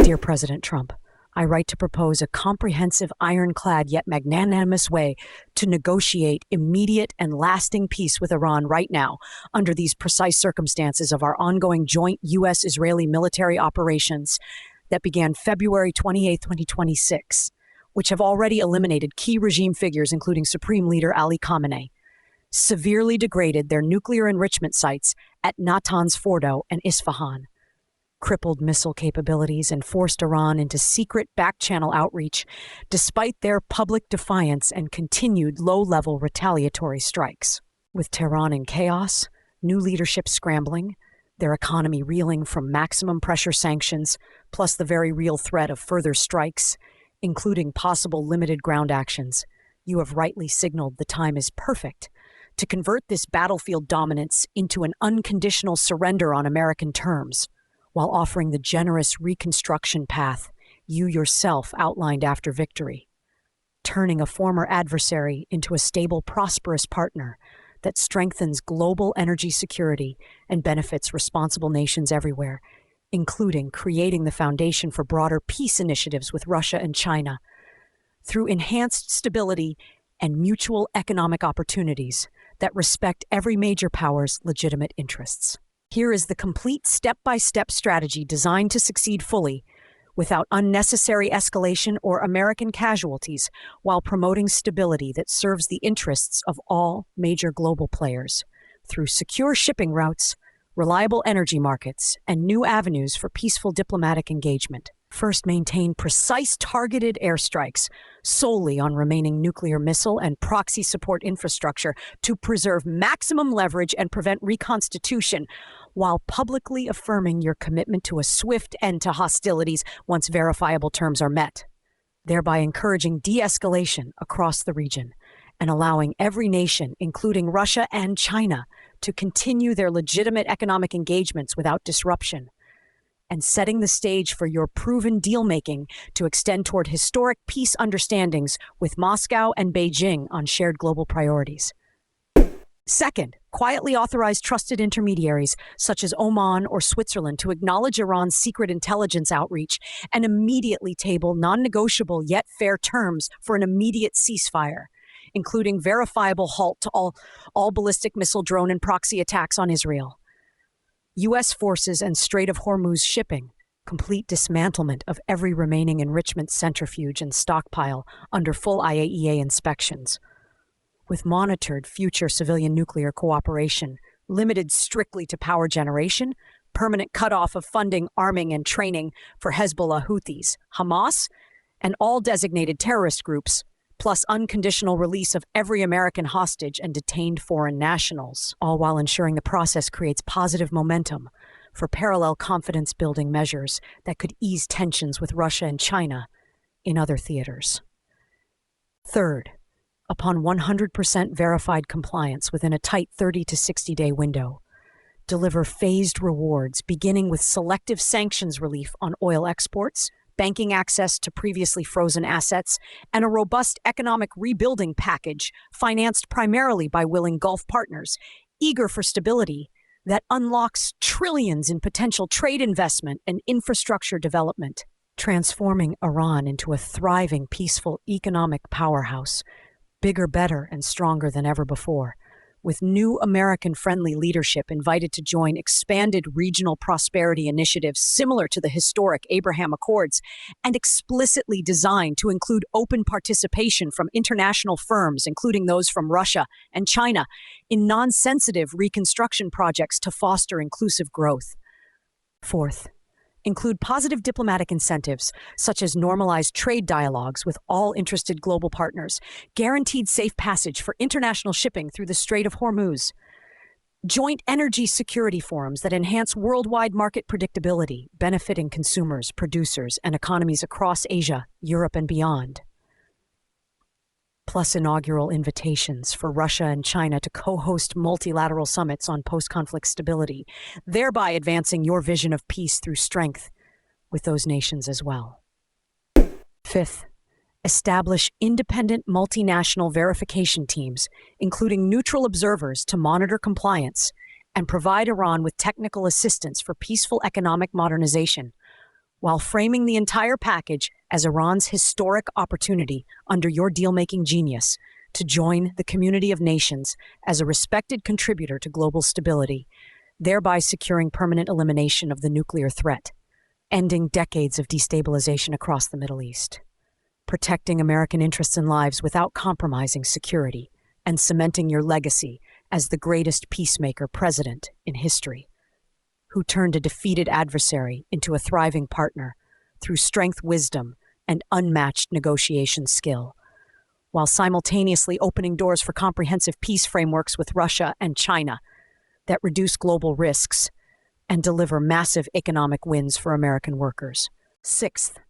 Dear President Trump, I write to propose a comprehensive, ironclad yet magnanimous way to negotiate immediate and lasting peace with Iran right now, under these precise circumstances of our ongoing joint U.S.-Israeli military operations that began February 28, 2026, which have already eliminated key regime figures, including Supreme Leader Ali Khamenei, severely degraded their nuclear enrichment sites at Natanz Fordo and Isfahan, crippled missile capabilities, and forced Iran into secret back-channel outreach despite their public defiance and continued low-level retaliatory strikes. With Tehran in chaos, new leadership scrambling, their economy reeling from maximum pressure sanctions, plus the very real threat of further strikes, including possible limited ground actions, you have rightly signaled the time is perfect to convert this battlefield dominance into an unconditional surrender on American terms, while offering the generous reconstruction path you yourself outlined after victory, turning a former adversary into a stable, prosperous partner that strengthens global energy security and benefits responsible nations everywhere, including creating the foundation for broader peace initiatives with Russia and China, through enhanced stability and mutual economic opportunities that respect every major power's legitimate interests. Here is the complete step-by-step strategy designed to succeed fully, without unnecessary escalation or American casualties, while promoting stability that serves the interests of all major global players, through secure shipping routes, reliable energy markets, and new avenues for peaceful diplomatic engagement. First, maintain precise targeted airstrikes solely on remaining nuclear missile and proxy support infrastructure to preserve maximum leverage and prevent reconstitution, while publicly affirming your commitment to a swift end to hostilities once verifiable terms are met, thereby encouraging de-escalation across the region and allowing every nation, including Russia and China, to continue their legitimate economic engagements without disruption, and setting the stage for your proven deal-making to extend toward historic peace understandings with Moscow and Beijing on shared global priorities. Second, quietly authorize trusted intermediaries, such as Oman or Switzerland, to acknowledge Iran's secret intelligence outreach and immediately table non-negotiable yet fair terms for an immediate ceasefire, including verifiable halt to all ballistic missile, drone, and proxy attacks on Israel, U.S. forces and Strait of Hormuz shipping, complete dismantlement of every remaining enrichment centrifuge and stockpile under full IAEA inspections, with monitored future civilian nuclear cooperation, limited strictly to power generation, permanent cutoff of funding, arming, and training for Hezbollah, Houthis, Hamas, and all designated terrorist groups, plus unconditional release of every American hostage and detained foreign nationals, all while ensuring the process creates positive momentum for parallel confidence-building measures that could ease tensions with Russia and China in other theaters. Third, upon 100% verified compliance within a tight 30 to 60-day window, deliver phased rewards, beginning with selective sanctions relief on oil exports, banking access to previously frozen assets, and a robust economic rebuilding package financed primarily by willing Gulf partners, eager for stability that unlocks trillions in potential trade investment and infrastructure development, transforming Iran into a thriving, peaceful economic powerhouse, bigger, better, and stronger than ever before, with new American-friendly leadership invited to join expanded regional prosperity initiatives similar to the historic Abraham Accords and explicitly designed to include open participation from international firms, including those from Russia and China, in non-sensitive reconstruction projects to foster inclusive growth. Fourth, include positive diplomatic incentives, such as normalized trade dialogues with all interested global partners, guaranteed safe passage for international shipping through the Strait of Hormuz, joint energy security forums that enhance worldwide market predictability, benefiting consumers, producers, and economies across Asia, Europe, and beyond, plus inaugural invitations for Russia and China to co-host multilateral summits on post-conflict stability, thereby advancing your vision of peace through strength with those nations as well. Fifth, establish independent multinational verification teams, including neutral observers, to monitor compliance and provide Iran with technical assistance for peaceful economic modernization, while framing the entire package as Iran's historic opportunity under your deal-making genius to join the community of nations as a respected contributor to global stability, thereby securing permanent elimination of the nuclear threat, ending decades of destabilization across the Middle East, protecting American interests and lives without compromising security, and cementing your legacy as the greatest peacemaker president in history, who turned a defeated adversary into a thriving partner through strength, wisdom, and unmatched negotiation skill, while simultaneously opening doors for comprehensive peace frameworks with Russia and China that reduce global risks and deliver massive economic wins for American workers. Sixth,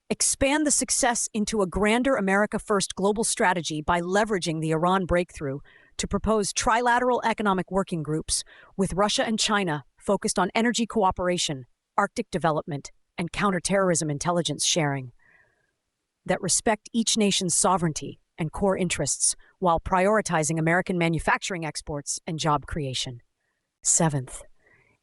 expand the success into a grander America First global strategy by leveraging the Iran breakthrough to propose trilateral economic working groups with Russia and China focused on energy cooperation, Arctic development, and counterterrorism intelligence sharing that respect each nation's sovereignty and core interests while prioritizing American manufacturing exports and job creation. Seventh,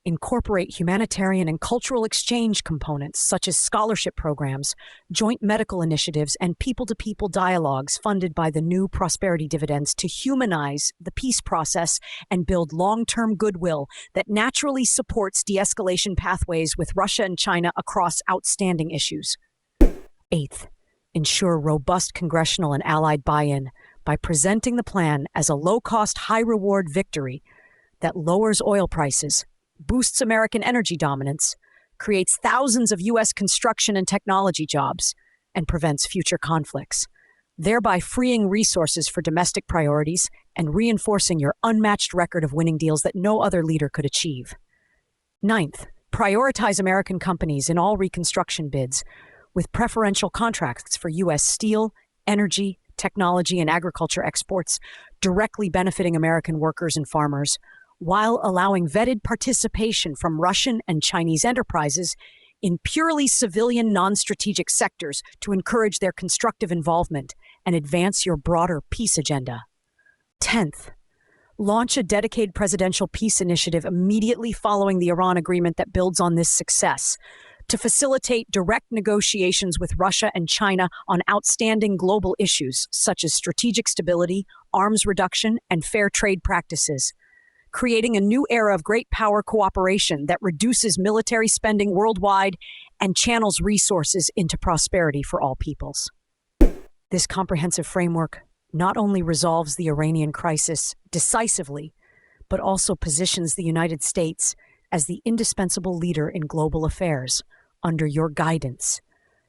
incorporate humanitarian and cultural exchange components such as scholarship programs, joint medical initiatives, and people-to-people dialogues funded by the new prosperity dividends to humanize the peace process and build long-term goodwill that naturally supports de-escalation pathways with Russia and China across outstanding issues. Eighth, ensure robust congressional and allied buy-in by presenting the plan as a low-cost, high-reward victory that lowers oil prices, boosts American energy dominance, creates thousands of U.S. construction and technology jobs, and prevents future conflicts, thereby freeing resources for domestic priorities and reinforcing your unmatched record of winning deals that no other leader could achieve. Ninth, prioritize American companies in all reconstruction bids with preferential contracts for U.S. steel, energy, technology, and agriculture exports, directly benefiting American workers and farmers, while allowing vetted participation from Russian and Chinese enterprises in purely civilian, non-strategic sectors to encourage their constructive involvement and advance your broader peace agenda. 10th, launch a dedicated presidential peace initiative immediately following the Iran agreement that builds on this success to facilitate direct negotiations with Russia and China on outstanding global issues such as strategic stability, arms reduction, and fair trade practices, creating a new era of great power cooperation that reduces military spending worldwide and channels resources into prosperity for all peoples. This comprehensive framework not only resolves the Iranian crisis decisively, but also positions the United States as the indispensable leader in global affairs under your guidance,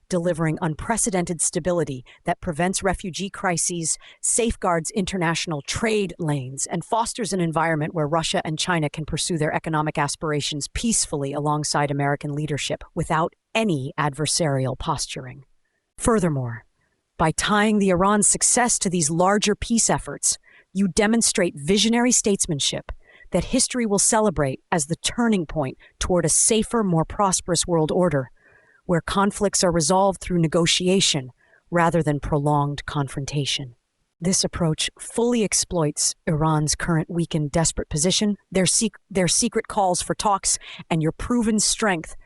delivering unprecedented stability that prevents refugee crises, safeguards international trade lanes, and fosters an environment where Russia and China can pursue their economic aspirations peacefully alongside American leadership without any adversarial posturing. Furthermore, by tying the Iran success to these larger peace efforts, you demonstrate visionary statesmanship that history will celebrate as the turning point toward a safer, more prosperous world order, where conflicts are resolved through negotiation rather than prolonged confrontation. This approach fully exploits Iran's current weak and desperate position, their secret calls for talks, and your proven strength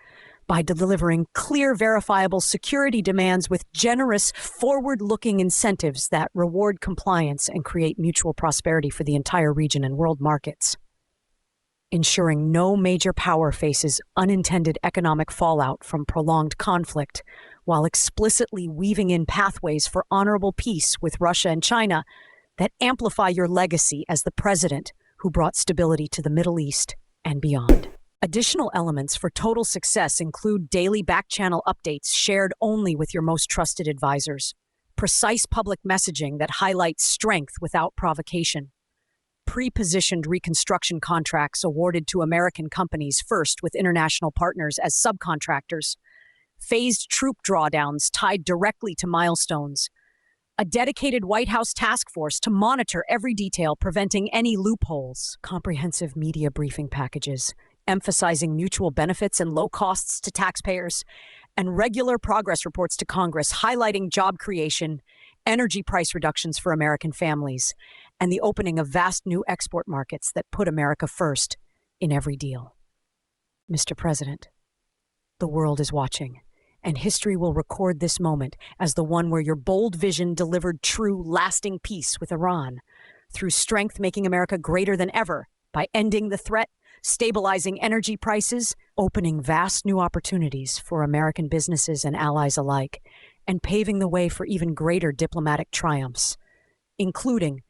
by delivering clear, verifiable security demands with generous, forward-looking incentives that reward compliance and create mutual prosperity for the entire region and world markets, ensuring no major power faces unintended economic fallout from prolonged conflict, while explicitly weaving in pathways for honorable peace with Russia and China that amplify your legacy as the president who brought stability to the Middle East and beyond. Additional elements for total success include daily back-channel updates shared only with your most trusted advisors, precise public messaging that highlights strength without provocation, pre-positioned reconstruction contracts awarded to American companies first with international partners as subcontractors, phased troop drawdowns tied directly to milestones, a dedicated White House task force to monitor every detail, preventing any loopholes, comprehensive media briefing packages, emphasizing mutual benefits and low costs to taxpayers, and regular progress reports to Congress highlighting job creation, energy price reductions for American families, and the opening of vast new export markets that put America first in every deal. Mr. President, the world is watching, And history will record this moment as the one where your bold vision delivered true, lasting peace with Iran, through strength making America greater than ever by ending the threat, stabilizing energy prices, opening vast new opportunities for American businesses and allies alike, and paving the way for even greater diplomatic triumphs, including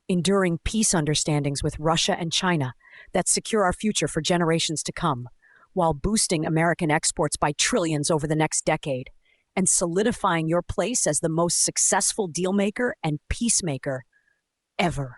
enduring peace understandings with Russia and China that secure our future for generations to come, while boosting American exports by trillions over the next decade, and solidifying your place as the most successful dealmaker and peacemaker ever.